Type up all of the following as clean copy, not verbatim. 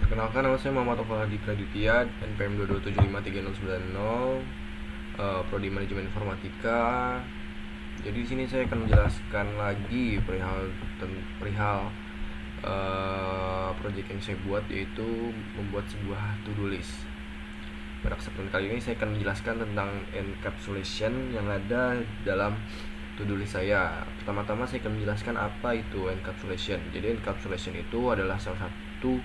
Perkenalkan, nama saya Muhammad Taufal Hadi Praditya, NPM 227539090, Prodi Manajemen Informatika. Jadi di sini saya akan menjelaskan lagi perihal proyek yang saya buat, yaitu membuat sebuah to-do list. Pada kesempatan kali ini saya akan menjelaskan tentang encapsulation yang ada dalam to-do list saya. Pertama-tama saya akan menjelaskan apa itu encapsulation. Jadi encapsulation itu adalah salah satu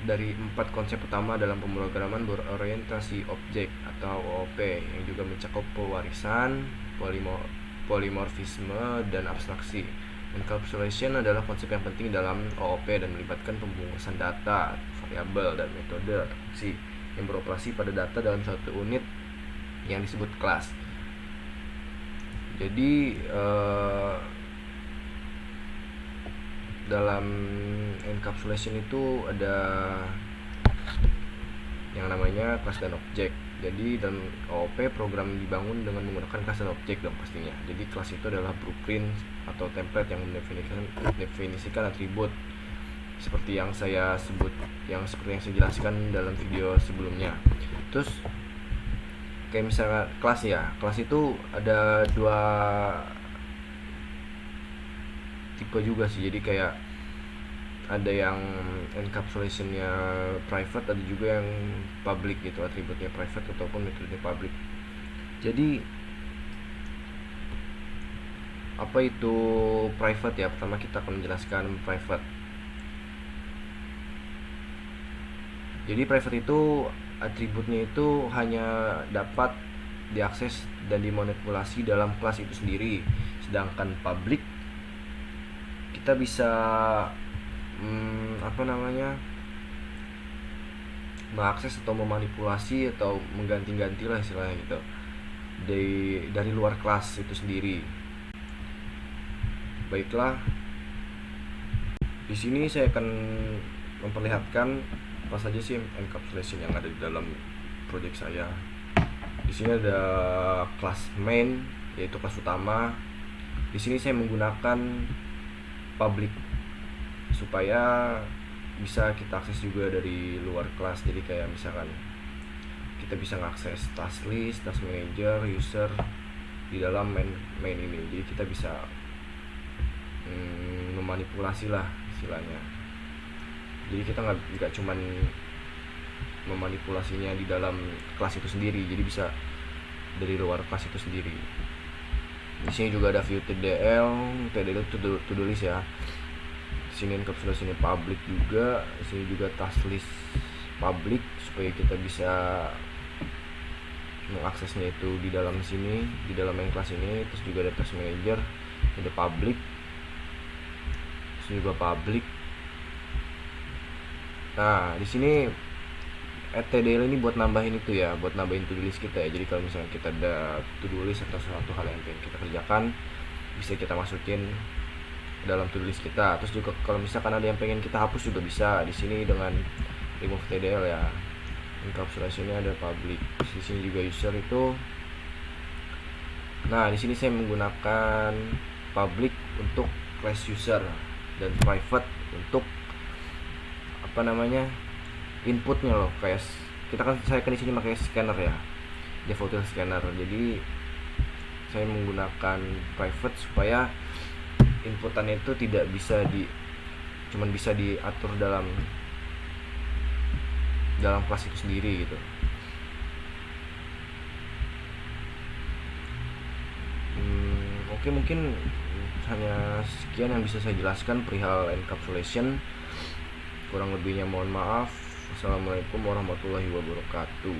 dari 4 konsep utama dalam pemrograman berorientasi objek atau OOP, yang juga mencakup pewarisan, polimorfisme, dan abstraksi. Encapsulation adalah konsep yang penting dalam OOP dan melibatkan pembungkusan data, variabel, dan metode aksi yang beroperasi pada data dalam suatu unit yang disebut kelas. Jadi dalam encapsulation itu ada yang namanya kelas dan objek. Jadi dalam OOP program dibangun dengan menggunakan kelas dan objek dong pastinya. Jadi kelas itu adalah blueprint atau template yang mendefinisikan atribut seperti yang saya jelaskan dalam video sebelumnya. Terus kayak misalnya kelas itu ada dua tipe juga sih. Jadi kayak ada yang encapsulationnya private, ada juga yang public gitu, atributnya private ataupun metodenya public. Jadi apa itu private ya? Pertama kita akan menjelaskan private. Jadi private itu atributnya itu hanya dapat diakses dan dimanipulasi dalam kelas itu sendiri. Sedangkan public kita bisa mengakses atau memanipulasi atau mengganti-ganti lah istilahnya gitu dari luar kelas itu sendiri. Baiklah, di sini saya akan memperlihatkan apa saja sih encapsulation yang ada di dalam proyek saya. Di sini ada kelas main, yaitu kelas utama. Di sini saya menggunakan public supaya bisa kita akses juga dari luar kelas. Jadi kayak misalkan kita bisa mengakses task list, task manager, user di dalam main ini. Jadi kita bisa memanipulasi lah istilahnya. Jadi kita nggak cuman memanipulasinya di dalam kelas itu sendiri, jadi bisa dari luar kelas itu sendiri. Di sini juga ada view TDL to-do list ya. Di sini encapsulation public juga. Di sini juga task list public supaya kita bisa mengaksesnya itu di dalam sini, di dalam main kelas ini. Terus juga ada task manager, ada public. Di sini juga public. Nah, di sini TDL ini buat nambahin itu ya, buat nambahin to-do list kita ya. Jadi kalau misalnya kita ada to-do list atau suatu hal yang pengen kita kerjakan, bisa kita masukin dalam to-do list kita. Terus juga kalau misalkan ada yang pengen kita hapus juga bisa. Di sini dengan remove TDL ya. Encapsulationnya ada public. Di sini juga user itu. Nah, di sini saya menggunakan public untuk class user dan private untuk inputnya loh. Kayak saya kan di sini pakai scanner ya, default scanner. Jadi saya menggunakan private supaya inputannya itu tidak bisa cuman bisa diatur dalam kelas itu sendiri gitu. Oke, mungkin hanya sekian yang bisa saya jelaskan perihal encapsulation. Kurang lebihnya mohon maaf. Assalamualaikum warahmatullahi wabarakatuh.